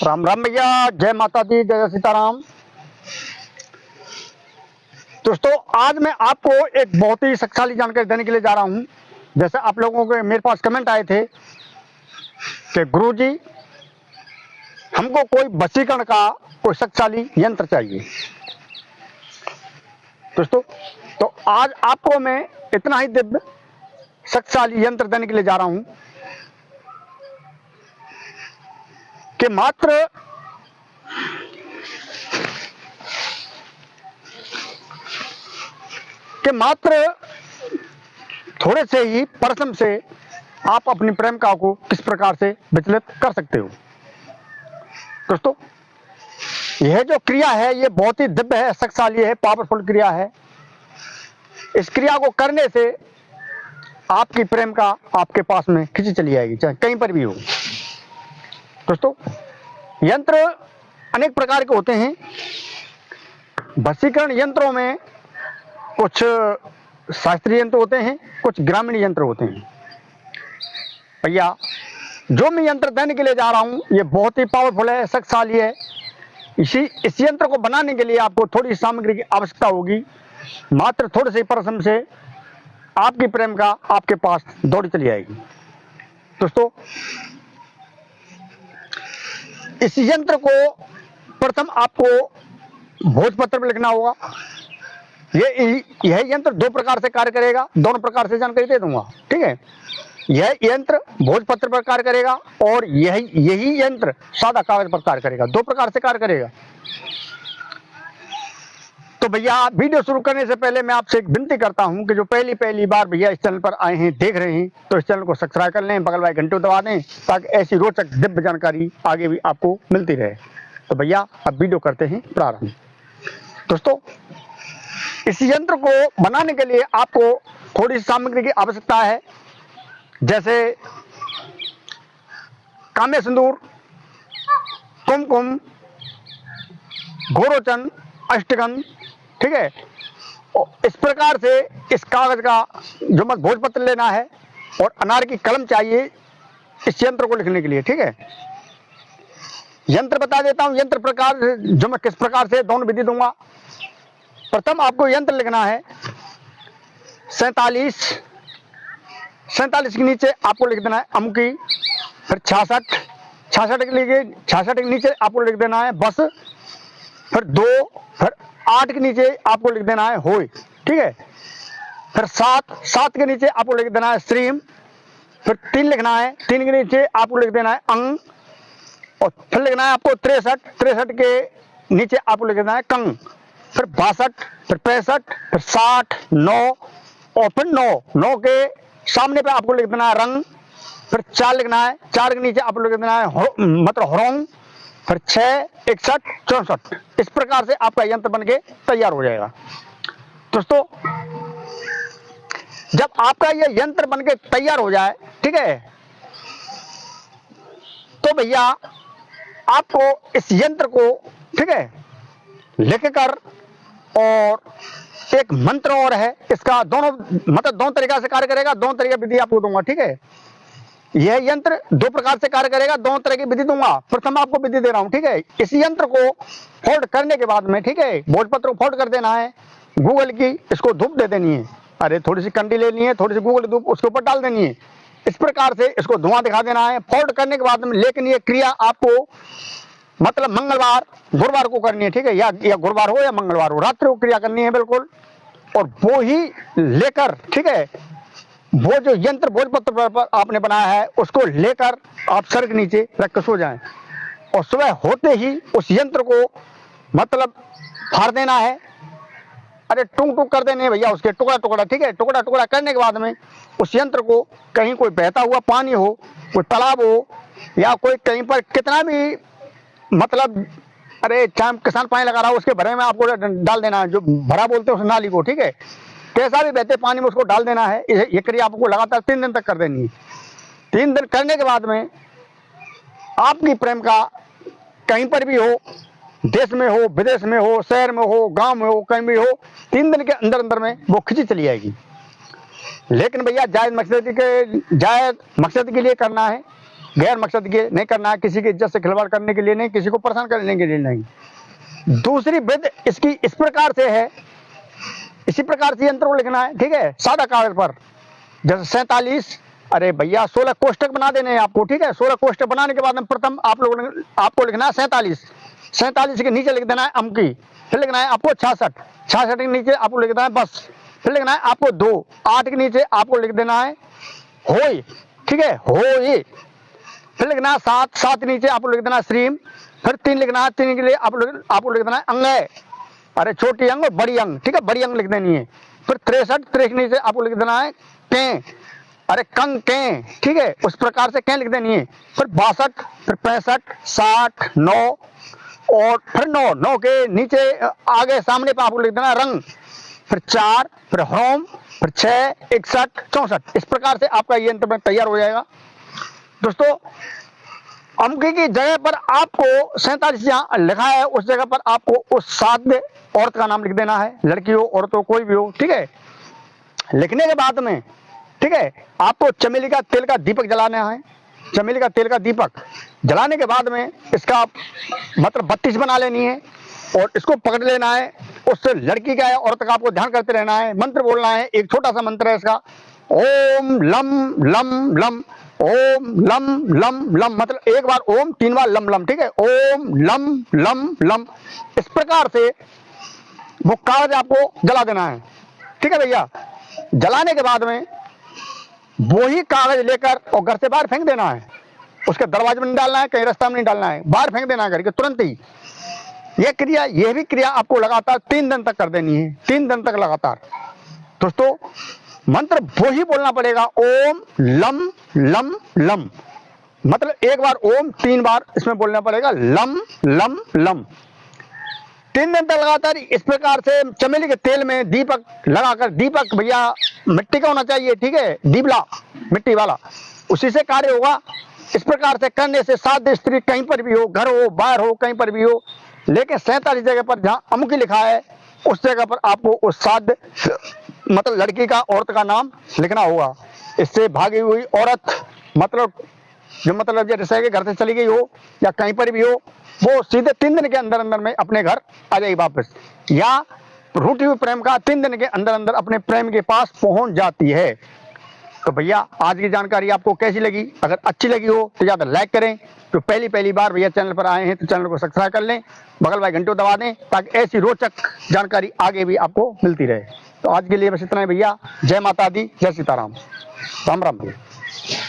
राम राम भैया, जय माता दी, जय सीताराम। दोस्तों, आज मैं आपको एक बहुत ही शक्तिशाली जानकारी देने के लिए जा रहा हूं। जैसे आप लोगों के मेरे पास कमेंट आए थे कि गुरुजी हमको कोई वशीकरण का कोई शक्तिशाली यंत्र चाहिए। दोस्तों, तो आज आपको मैं इतना ही दिव्य शक्तिशाली यंत्र देने के लिए जा रहा हूं कि मात्र थोड़े से ही परिश्रम से आप अपनी प्रेमिका को किस प्रकार से विचलित कर सकते हो। दोस्तों, यह जो क्रिया है ये बहुत ही दिव्य है, शक्तिशाली है, पावरफुल क्रिया है। इस क्रिया को करने से आपकी प्रेमिका आपके पास में खिंची चली आएगी, चाहे कहीं पर भी हो। दोस्तों, यंत्र अनेक प्रकार के होते हैं। वशीकरण यंत्रों में कुछ शास्त्रीय यंत्र होते हैं, कुछ ग्रामीण यंत्र होते हैं। भैया, जो मैं यंत्र देने के लिए जा रहा हूं ये बहुत ही पावरफुल है, शक्तिशाली है। इस यंत्र को बनाने के लिए आपको थोड़ी सामग्री की आवश्यकता होगी। मात्र थोड़े से परिश्रम से आपकी प्रेमिका आपके पास दौड़ी चली आएगी। दोस्तों, इस यंत्र को प्रथम आपको भोजपत्र पर लिखना होगा। यह यंत्र दो प्रकार से कार्य करेगा, दोनों प्रकार से जानकारी दे दूंगा, ठीक है। यह यंत्र भोजपत्र पर कार्य करेगा और यही यंत्र सादा कागज पर कार्य करेगा, दो प्रकार से कार्य करेगा। तो भैया, वीडियो शुरू करने से पहले मैं आपसे एक विनती करता हूं कि जो पहली बार भैया इस चैनल पर आए हैं, देख रहे हैं, तो इस चैनल को सब्सक्राइब कर लें, बगल वाले घंटे को दबा दें ताकि ऐसी रोचक दिव्य जानकारी आगे भी आपको मिलती रहे। तो भैया, अब वीडियो करते हैं प्रारंभ। दोस्तों, इस यंत्र को बनाने के लिए आपको थोड़ी सामग्री की आवश्यकता है, जैसे काम्य सिंदूर, कुमकुम, घोरोचन, अष्टगंध, ठीक है। और इस प्रकार से इस कागज का जो मत भोजपत्र लेना है और अनार की कलम चाहिए इस यंत्र को लिखने के लिए, ठीक है। यंत्र बता देता हूं, यंत्र प्रकार जो मैं किस प्रकार से दोनों विधि दूंगा। प्रथम आपको यंत्र लिखना है 47 के नीचे आपको लिख देना है अमुकी, फिर 66 के नीचे आपको लिख देना है बस, फिर 2, फिर 8 के नीचे आपको लिख देना है होय, ठीक है। फिर 7 के नीचे आपको लिख देना है श्रीम, फिर 3 लिखना है, 3 के नीचे आपको लिख देना है अंग, और फिर लिखना है आपको 63 के नीचे आपको लिख देना है कंग, फिर 62, फिर 65, फिर 60, 9 और फिर 9 के सामने पे आपको लिख देना है रंग, फिर 4 लिखना है, 4 के नीचे आपको लिख देना है मतलब हरोंग, फिर 6, 61, 64। इस प्रकार से आपका यंत्र बनके तैयार हो जाएगा। दोस्तों, जब आपका यह यंत्र बनके तैयार हो जाए, ठीक है, तो भैया आपको इस यंत्र को, ठीक है, लिखकर, और एक मंत्र और है इसका, दोनों तरीका से कार्य करेगा, दोनों तरीका विधि आपको दूंगा, ठीक है। यह यंत्र दो प्रकार से कार्य करेगा, दोनों तरह की विधि दूंगा। प्रथम आपको विधि दे रहा हूं, ठीक है। इस यंत्र को फोल्ड करने के बाद में, ठीक है, भोजपत्र को फोल्ड कर देना है, गूगल की इसको धूप दे देनी है, अरे थोड़ी सी कंडी लेनी है, थोड़ी सी गूगल धूप उसके ऊपर डाल देनी है। इस प्रकार से इसको धुआं दिखा देना है फोल्ड करने के बाद में। लेकिन ये क्रिया आपको मतलब मंगलवार गुरुवार को करनी है, ठीक है, या गुरुवार हो या मंगलवार हो, रात्रि को क्रिया करनी है बिल्कुल। और वो ही लेकर, ठीक है, वो जो यंत्र भोजपत्र पर आपने बनाया है उसको लेकर आप सर के नीचे रख कर सो जाएं, और सुबह होते ही उस यंत्र को मतलब फाड़ देना है, अरे टुक कर देने भैया उसके टुकड़ा, ठीक है। टुकड़ा करने के बाद में उस यंत्र को कहीं कोई बहता हुआ पानी हो, कोई तालाब हो, या कोई कहीं पर कितना भी मतलब, अरे चाहे किसान पानी लगा रहा हो उसके भरे में आपको डाल देना है, जो भरा बोलते हैं उस नाली को, ठीक है। कैसा भी बहते पानी में उसको डाल देना है। ये क्रिया आपको लगातार 3 दिन तक कर देनी है। 3 दिन करने के बाद में आपकी प्रेमिका कहीं पर भी हो, देश में हो, विदेश में हो, शहर में हो, गांव में हो, कहीं भी हो, 3 दिन के अंदर में वो खिंची चली आएगी। लेकिन भैया जायज मकसद के लिए करना है। गैर मकसद के नहीं करना है, किसी की इज्जत से खिलवाड़ करने के लिए नहीं, किसी को परेशान करने के लिए नहीं। दूसरी विधि इसकी इस प्रकार से है, इसी प्रकार से यंत्र को लिखना है, ठीक है, सादा कागज पर। जैसे 47, अरे भैया 16 कोष्टक बना देने हैं आपको, ठीक है। 16 कोष्टक बनाने के बाद में प्रथम आपको लिखना है 47, 47 के नीचे लिख देना है अमकी, फिर लिखना है आपको 66, 66 के नीचे आपको लिख देना है बस, फिर लिखना है आपको 2, 8 के नीचे आपको लिख देना है होय, ठीक है, होय, फिर लिखना है 7, 7 के नीचे आपको लिख देना है श्रीम, फिर 3 लिखना है, 3 के लिए आपको लिख देना है अंग, अरे छोटी अंग और बड़ी अंग, ठीक है, बड़ी अंग लिख देनी है। फिर 63, 63 के नीचे आपको लिख देना है के, अरे कंग के, ठीक है, उस प्रकार से के लिख देनी है। फिर 62, फिर 65, 60, 9 और फिर 9, 9 के नीचे आगे सामने पे आपको लिख देना रंग, फिर 4, फिर होम, फिर 6, 61, 64। इस प्रकार से आपका ये यंत्र तैयार हो जाएगा। दोस्तों, अमकी की जगह पर आपको 47 जहाँ लिखा है उस जगह पर आपको उस साध्य औरत का नाम लिख देना है, लड़की हो औरत हो कोई भी हो, ठीक है। लिखने के बाद में, ठीक है, आपको चमेली का तेल का दीपक जलाना है, चमेली का तेल का दीपक जलाने के बाद में इसका मतलब 32 बना लेनी है और इसको पकड़ लेना है। उससे लड़की का है औरत का आपको ध्यान करते रहना है, मंत्र बोलना है, एक छोटा सा मंत्र है इसका, ओम लम लम लम, ओम लम लम लम, मतलब एक बार ओम, 3 बार लम लम, ठीक है, ओम लम लम लम। इस प्रकार से वो कागज आपको जला देना है, ठीक है भैया। जलाने के बाद में वो ही कागज लेकर और घर से बाहर फेंक देना है, उसके दरवाजे में नहीं डालना है, कहीं रास्ता में नहीं डालना है, बाहर फेंक देना है घर के तुरंत ही। यह भी क्रिया आपको लगातार 3 दिन तक कर देनी है, 3 दिन तक लगातार। दोस्तों, मंत्र वो ही बोलना पड़ेगा, ओम लम लम लम, मतलब एक बार ओम, 3 बार इसमें बोलना पड़ेगा लम लम लम। 3 दिन तक लगातार इस प्रकार से चमेली के तेल में दीपक लगाकर, दीपक भैया मिट्टी का होना चाहिए, ठीक है, दीपला मिट्टी वाला, उसी से कार्य होगा। इस प्रकार से करने से साध्य स्त्री कहीं पर भी हो, घर हो बाहर हो कहीं पर भी हो, लेकिन 47 जगह पर जहाँ अमुकी लिखा है उस जगह पर आपको उस साध्य मतलब लड़की का औरत का नाम लिखना होगा। इससे भागी हुई औरत मतलब जैसे कि घर से चली गई हो या कहीं पर भी हो, वो सीधे 3 दिन के अंदर अंदर में अपने घर आ जाएगी वापस, या रूठी हुई प्रेम का 3 दिन के अंदर अंदर अपने प्रेम के पास पहुंच जाती है। तो भैया आज की जानकारी आपको कैसी लगी? अगर अच्छी लगी हो तो ज़्यादा लाइक करें, तो पहली बार भैया चैनल पर आए हैं तो चैनल को सब्सक्राइब कर लें, बगल वाले घंटे दबा दें ताकि ऐसी रोचक जानकारी आगे भी आपको मिलती रहे। तो आज के लिए बस इतना ही भैया। जय माता दी, जय सीताराम, राम राम भैया।